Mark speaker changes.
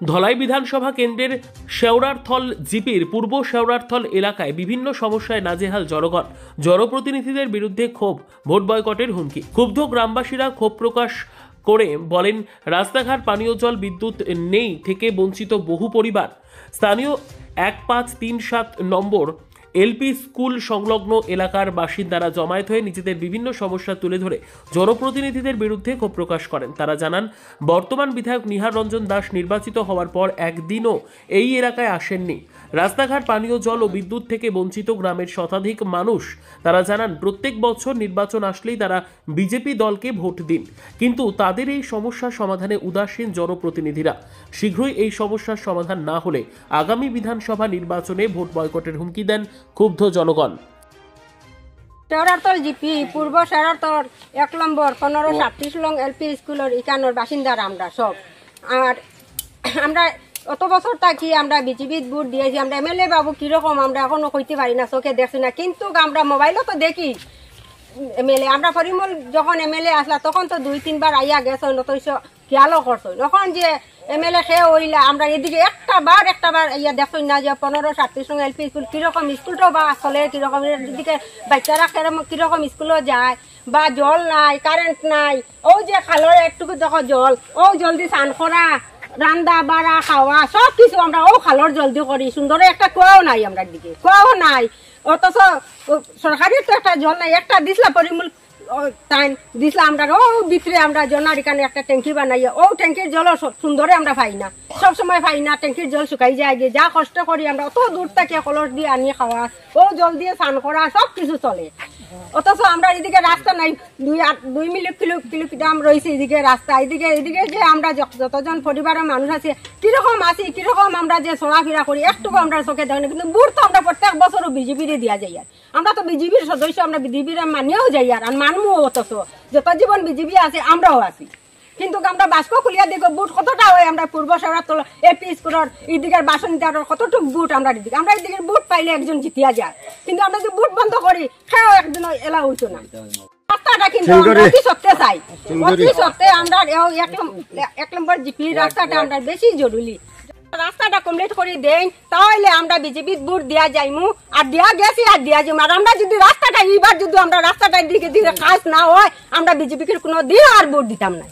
Speaker 1: ধলাই বিধানসভা কেন্দ্রের শেওড়ারথল জিপির পূর্ব শেওড়ারথল এলাকায় বিভিন্ন সমস্যায় নাজেহাল জনগণ। জনপ্রতিনিধিদের বিরুদ্ধে ক্ষোভ, ভোট বয়কটের হুমকি। ক্ষুব্ধ গ্রামবাসীরা ক্ষোভ প্রকাশ করে বলেন, রাস্তাঘাট, পানীয় জল, বিদ্যুৎ নেই থেকে বঞ্চিত বহু পরিবার। স্থানীয় 1537 নম্বর এলপি স্কুল সংলগ্ন এলাকার বাসিন্দারা জমায়েত হয়ে নিজেদের বিভিন্ন সমস্যা তুলে ধরে জনপ্রতিনিধিদের বিরুদ্ধে ক্ষোভ প্রকাশ করেন। তারা জানান, বর্তমান বিধায়ক নিহার রঞ্জন দাস নির্বাচিত হওয়ার পর একদিনও এই এলাকায় আসেননি। রাস্তাঘাট, পানীয় জল ও বিদ্যুৎ থেকে বঞ্চিত গ্রামের শতাধিক মানুষ। তারা জানান, প্রত্যেক বছর নির্বাচন আসলেই তারা বিজেপি দলকে ভোট দিন, কিন্তু তাদের এই সমস্যার সমাধানে উদাসীন জনপ্রতিনিধিরা। শীঘ্রই এই সমস্যার সমাধান না হলে আগামী বিধানসভা নির্বাচনে ভোট বয়কটের হুমকি দেন ক্ষুব্ধ জনগণ।
Speaker 2: শেওড়ারথল জিপি পূর্ব শেওড়ারথল 1 নম্বর 1537 লং এলপি স্কুলের ইকানোর বাসিন্দারা আমরা সব। আর আমরা অত বছর থাকি আমরা বিজেপির ভোট দিয়েছি। আমরা এমএলএ বাবু কিরকম আমরা এখনো কইতে পারি না, চোখে দেখছি না, কিন্তু আমরা মোবাইলও তো দেখি এমএলএ। আমরা পরিমল যখন এমএলএ আসলা তখন তো 2-3 বার আইয়া গেছ, নতইস খেয়ালও করছো। এখন যে এমএলএ খেয়ে হইলা আমরা এদিকে একটা বার ইয়া দেখছই না যে 1537 লং এলপি স্কুল কিরকম, স্কুলটাও বা চলে কিরকম, এদিকে বাচ্চারা কিরকম স্কুলও যায়, বা জল নাই, কারেন্ট নাই। ও যে খালের একটুকু দেখো জল, ও জলদি স্নান করা, রান্দা বাড়া, খাওয়া সব কিছু আমরা ও খালর জলদি করি। সুন্দর একটা কুয়াও নাই, আমরা দিকে কুয়াও নাই। অথচ সরকারি তো একটা জল নাই, একটা দিসলা পরিমূল টাইম দিসলা আমরা ও ভিতরে আমরা জনার এখানে একটা ট্যাঙ্কি বানাই, ও ট্যাঙ্কির জলও সুন্দরে আমরা পাই না, সব সময় পাই না। ট্যাঙ্কির জল শুকাই যায় গিয়ে, যা কষ্ট করি আমরা অত দূর থেকে কলস দিয়ে আনি খাওয়া, ও জল দিয়ে স্নান করা সব কিছু চলে। অথচ আমরা এদিকে রাস্তা নাই, 2 কিলোমিটার রয়েছে এদিকে রাস্তা। এদিকে যে আমরা যতজন পরিবারের মানুষ আছে কিরকম আছি, কিরকম আমরা যে চলাফেরা করি একটুকু আমরা চোখে দেখি না। কিন্তু ভোট তো আমরা প্রত্যেক বছরও বিজেপিরে দিয়া যাই। আর আমরা তো বিজেপির সদস্য, আমরা বিজেপির মানিয়েও যাই আর মানবো। অথচ যত জীবন বিজেপি আছে আমরাও আছি, কিন্তু আমরা বাস্ক খুলিয়া দেখো বুট কতটা হয়। আমরা পূর্ব শেওড়ারথল এপি স্কুলের এদিকের বাসিন্দার কতটুকু বুট আমরা এদিকে বুট পাইলে একজন জিতিয়া যায়, কিন্তু আমরা যে বুট বন্ধ করি সেও একজন এলা হইতো না। রাস্তাটা কিন্তু অতি সত্ত্বে চাই, অতি সত্ত্বে আমরা 1 নম্বর জিপি রাস্তাটা আমরা বেশি জরুরি। রাস্তাটা কমপ্লিট করে দেন তাহলে আমরা বিজেপি ভোট দিয়া যাইমু, আর দিয়া গেছি আর দিয়া যাইমু। আর আমরা যদি রাস্তাটা এইবার যদি আমরা রাস্তাটার দিকে কাজ না হয় আমরা বিজেপিকে কোনো দিন আর ভোট দিতাম না।